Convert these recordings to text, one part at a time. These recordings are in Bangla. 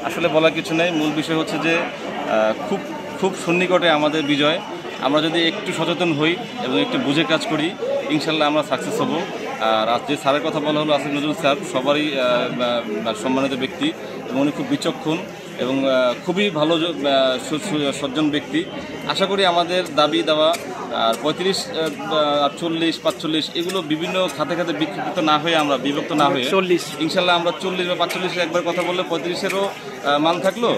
আসলে বলার কিছু নেই, মূল বিষয় হচ্ছে যে খুব খুব সন্নিকটে আমাদের বিজয়। আমরা যদি একটু সচেতন হই এবং একটু বুঝে কাজ করি, ইনশাল্লাহ আমরা সাকসেস হব। আর আজ যে স্যারের কথা বলা হলো, আসিফ নজরুল স্যার সবারই সম্মানিত ব্যক্তি এবং উনি খুব বিচক্ষণ এবং খুবই ভালো সজ্জন ব্যক্তি। আশা করি আমাদের দাবি দেওয়া আর 35, 40, 45 এগুলো বিভিন্ন খাতে খাতে বিক্ষিপ্ত না হয়ে, আমরা বিভক্ত না হয়ে ইনশাল্লাহ আমরা 40 বা 45 একবার কথা বললে 35-এরও মান থাকলো,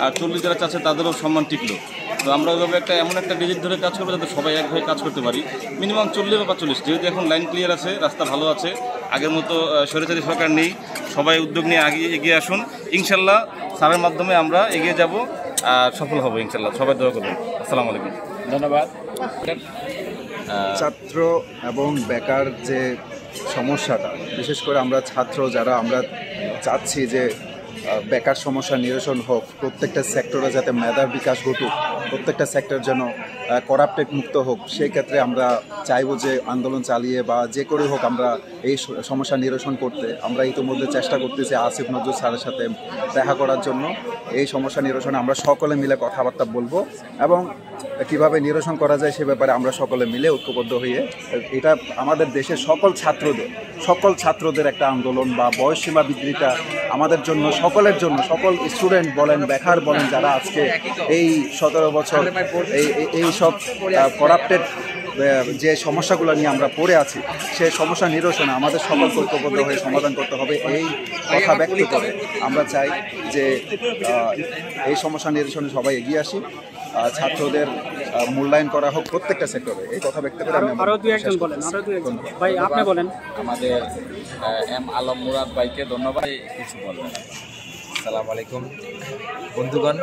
আর 40 যারা চাচ্ছে তাদেরও সম্মান টিকলো। তো আমরা ওইভাবে এমন একটা ডিজিট ধরে কাজ করবো যাতে সবাই একভাবে কাজ করতে পারি। মিনিমাম 40 বা 45, যেহেতু এখন লাইন ক্লিয়ার আছে, রাস্তা ভালো আছে, আগের মতো স্বৈরাচারী সরকার নেই, সবাই উদ্যোগ নিয়ে এগিয়ে আসুন। ইনশাল্লাহ স্যারের মাধ্যমে আমরা এগিয়ে যাব আর সফল হব ইনশাল্লাহ। সবাই দোয়া করবেন। আসসালামু আলাইকুম, ধন্যবাদ। ছাত্র এবং বেকার যে সমস্যাটা, বিশেষ করে আমরা ছাত্র যারা আমরা চাচ্ছি যে বেকার সমস্যা নিরসন হোক, প্রত্যেকটা সেক্টরে যাতে মেধার বিকাশ ঘটুক, প্রত্যেকটা সেক্টর যেন করাপ্টেড মুক্ত হোক, সেই ক্ষেত্রে আমরা চাইব যে আন্দোলন চালিয়ে বা যে করে হোক আমরা এই সমস্যা নিরসন করতে। আমরা ইতিমধ্যে চেষ্টা করতেছি আসিফ নজরুল স্যারের সাথে দেখা করার জন্য। এই সমস্যা নিরসনে আমরা সকলে মিলে কথাবার্তা বলবো এবং কিভাবে নিরসন করা যায় সে ব্যাপারে আমরা সকলে মিলে ঐক্যবদ্ধ হয়ে, এটা আমাদের দেশের সকল ছাত্রদের একটা আন্দোলন বা বয়সসীমা বৃদ্ধিটা আমাদের জন্য, সকলের জন্য, সকল স্টুডেন্ট বলেন, বেকার বলেন, যারা আজকে এই 17 বছর এই সব করাপ্টেড যে সমস্যাগুলো নিয়ে আমরা পড়ে আছি, সেই সমস্যা নিরসনে আমাদের সকল ঐক্যবদ্ধ হয়ে সমাধান করতে হবে। এই কথা ব্যক্ত করে আমরা চাই যে এই সমস্যা নিরসনে সবাই এগিয়ে আসি, ছাত্রদের মূল্যায়ন করা হোক প্রত্যেকটা সেক্টরে। এই কথা ব্যক্ত করে আমি আমাদের এম আলম মুরাদ ভাইকে ধন্যবাদ। কিছু বলবেন? আসসালামু আলাইকুম বন্ধুগণ,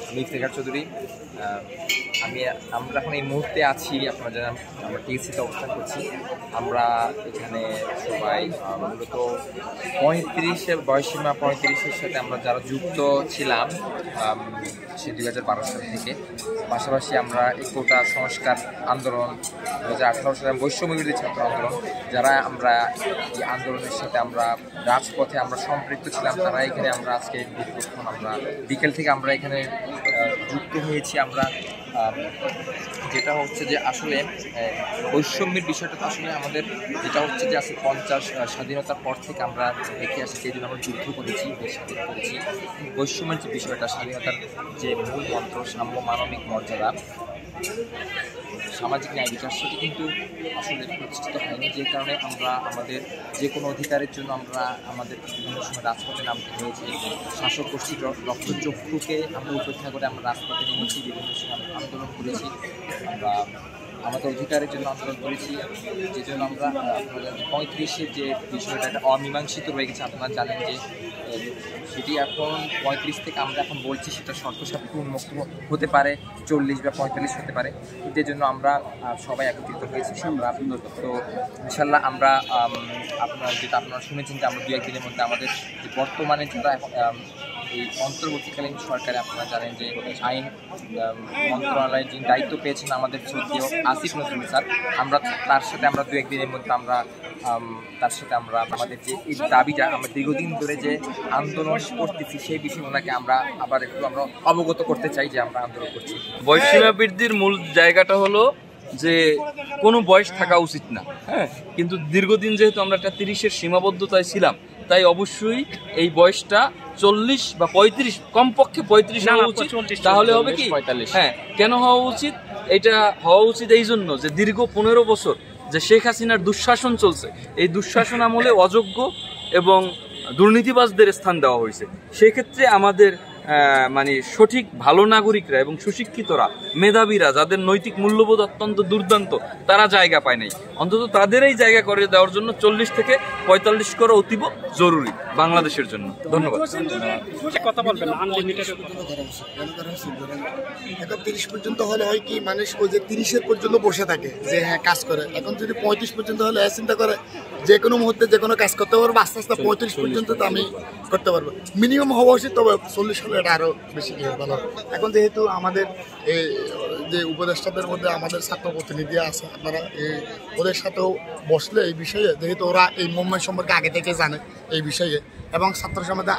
আমি ইফতেখার চৌধুরী। আমরা এখন এই মুহূর্তে আছি, আপনারা জানেন আমরা টিএসসিতে অবস্থান করছি। আমরা এখানে সবাই মূলত 35-এর বয়সীমা 35-এর সাথে আমরা যারা যুক্ত ছিলাম সে 2012 সাল থেকে। পাশাপাশি আমরা এই কোটা সংস্কার আন্দোলন, 2018 সালে বৈষম্য বিরোধী ছাত্র আন্দোলন, যারা আমরা এই আন্দোলনের সাথে আমরা রাজপথে আমরা সম্পৃক্ত ছিলাম, তারা এখানে আমরা আজকে দীর্ঘক্ষণ আমরা বিকেল থেকে আমরা এখানে যুক্ত হয়েছি। আমরা যেটা হচ্ছে যে আসলে বৈষম্যের বিষয়টা তো আসলে আমাদের যেটা হচ্ছে যে আসলে 50 স্বাধীনতার পর থেকে আমরা দেখে আসছি, সেই জন্য আমরা যুদ্ধ করেছি, দেশ স্বাধীন করেছি। বৈষম্যের যে বিষয়টা, স্বাধীনতার যে মূল মন্ত্র সাম্য, মানবিক মর্যাদা, সামাজিক ন্যায় বিচার, সেটি কিন্তু আসলে প্রতিষ্ঠিত হয়নি। যে কারণে আমরা আমাদের যে কোনো অধিকারের জন্য আমাদের বিভিন্ন সময় রাজপথে নামতে হয়েছে। শাসক গোষ্ঠীর রক্তচক্ষুকে আমরা উপেক্ষা করে আমরা রাজপথে নেমেছি, বিভিন্ন সময় আন্দোলন করেছি, আমরা আমাদের অধিকারের জন্য আন্দোলন করেছি। যে জন্য আমরা 35-এর যে বিষয়টা একটা অমীমাংসিত রয়ে গেছে, আপনারা জানেন যে সেটি এখন 35 থেকে আমরা এখন বলছি সেটা শর্ত সাপেক্ষে উন্মুক্ত হতে পারে, 40 বা 45 হতে পারে। এর জন্য আমরা সবাই একত্রিত হয়েছি। আমরা তো ইনশাল্লাহ আমরা আপনারা শুনেছেন যে আমরা 2-1 দিনের মধ্যে আমাদের যে বর্তমানে যারা এই অন্তর্বর্তীকালীন সরকারে, আপনারা জানেন যে আইন মন্ত্রণালয়ের যিনি দায়িত্ব পেয়েছেন আমাদের শ্রদ্ধেয় আসিফ নজরুল স্যার, আমরা তার সাথে আমরা 2-1 দিনের মধ্যে আমরা তার সাথে আমরা আমাদের যে এই দাবিটা আমরা দীর্ঘদিন ধরে যে আন্দোলন করতেছি, সেই বিষয়ে ওনাকে আমরা আবার একটু আমরা অবগত করতে চাই যে আমরা আন্দোলন করছি। বয়সসীমা বৃদ্ধির মূল জায়গাটা হলো যে কোনো বয়স থাকা উচিত না, হ্যাঁ, কিন্তু দীর্ঘদিন যেহেতু আমরা একটা 30-এর সীমাবদ্ধতায় ছিলাম, তাই অবশ্যই এই বয়সটা 40 বা 35, কমপক্ষে 35 হওয়া উচিত। তাহলে হবে কি 45। হ্যাঁ, কেন হওয়া উচিত? এটা হওয়া উচিত এই জন্য যে দীর্ঘ 15 বছর যে শেখ হাসিনার দুঃশাসন চলছে, এই দুঃশাসন আমলে অযোগ্য এবং দুর্নীতিবাজদের স্থান দেওয়া হয়েছে। সেক্ষেত্রে আমাদের মানে সঠিক ভালো নাগরিকরা এবং সুশিক্ষিতরা, মেধাবীরা, যাদের নৈতিক মূল্যবোধ অত্যন্ত দুর্দান্ত, তারা জায়গা পায় নাই। অন্তত তাদের এই জায়গা করে দেওয়ার জন্য 40 থেকে 45 করা অতীব জরুরি বাংলাদেশের জন্য। ধন্যবাদ। কথা বলবেন আনলিমিটেড এখন 30 পর্যন্ত হলে হয় কি, মানুষ ওই যে 30-এর পর্যন্ত বসে থাকে যে হ্যাঁ কাজ করে। এখন যদি 35 পর্যন্ত হলে চিন্তা করে যে কোনো মুহূর্তে যে কোনো কাজ করতে পারবো, আস্তে আস্তে 35 পর্যন্ত তো আমি করতে পারবো। মিনিমাম হওয়া উচিত, তবে 40 হলে এটা আরও বেশি ভালো। এখন যেহেতু আমাদের এই যে উপদেষ্টাদের মধ্যে আমাদের ছাত্র প্রতিনিধি আছে, আপনারা ওদের সাথেও বসলে এই বিষয়ে, যেহেতু ওরা এই মুভমেন্ট সম্পর্কে আগে থেকে জানে এই বিষয়ে, এবং ছাত্র সমাজে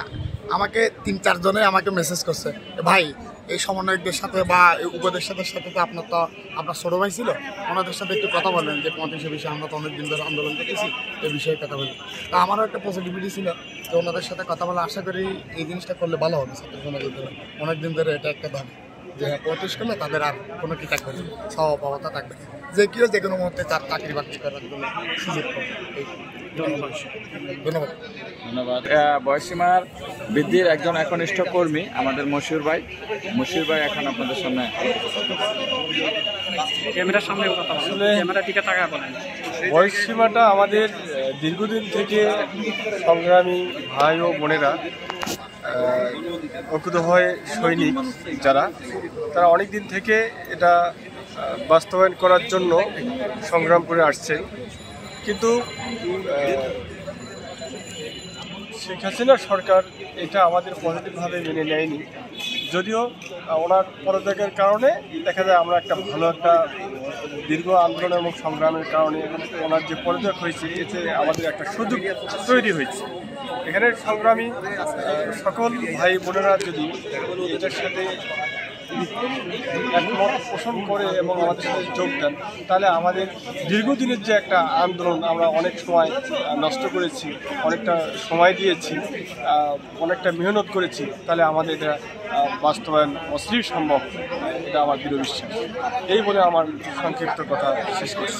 আমাকে 3-4 জনে আমাকে মেসেজ করছে, ভাই এই সমন্বয়কদের সাথে বা এই উপদেষ্টাদের সাথে তো আপনার ছোটো ভাই ছিল, ওনাদের সাথে একটু কথা বলেন যে 35 বিষয়ে আমরা তো অনেকদিন ধরে আন্দোলন করতেছি, এই বিষয়ে কথা বলি। তা আমারও একটা পজিটিভিটি ছিল যে ওনাদের সাথে কথা বলে আশা করি এই জিনিসটা করলে ভালো হবে ছাত্র সমাজের জন্য। অনেকদিন ধরে এটা একটা দাবি যে 35 করলে তাদের আর কোনো কি থাকবে না, স্বভাবতা থাকবে না, যে কেউ যে কোনো মুহূর্তে তার চাকরি বাকরি করার জন্য সুযোগ পাবে। ধন্যবাদ। ধন্যবাদ। বয়সীমার বৃদ্ধির একজন একনিষ্ঠ কর্মী আমাদের মশিউর ভাই এখন আপনাদের সামনে। ক্যামেরার সামনে কথা বলেন, ক্যামেরা দিকে তাকায় বলেন। বয়সসীমাটা আমাদের দীর্ঘদিন থেকে সংগ্রামী ভাই ও বোনেরা, অকুতোভয় সৈনিক যারা, তারা অনেক দিন থেকে এটা বাস্তবায়ন করার জন্য সংগ্রাম করে আসছে। কিন্তু শেখ হাসিনা সরকার এটা আমাদের পজিটিভভাবে মেনে নেয়নি, যদিও ওনার পদত্যাগের কারণে দেখা যায় আমরা একটা ভালো একটা দীর্ঘ আন্দোলন এবং সংগ্রামের কারণে ওনার যে পদত্যাগ হয়েছে এতে আমাদের একটা সুযোগ তৈরি হয়েছে। এখানে সংগ্রামী সকল ভাই বোনেরা যদি এটার সাথে একমত পোষণ করে এবং আমাদের সাথে যোগ দেন, তাহলে আমাদের দীর্ঘদিনের যে একটা আন্দোলন আমরা অনেক সময় নষ্ট করেছি, অনেকটা সময় দিয়েছি, অনেকটা মেহনত করেছি, তাহলে আমাদের এটা বাস্তবায়ন অশ্লীল সম্ভব, এটা আমার দৃঢ় বিশ্বাস। এই বলে আমার সংক্ষিপ্ত কথা শেষ করছি।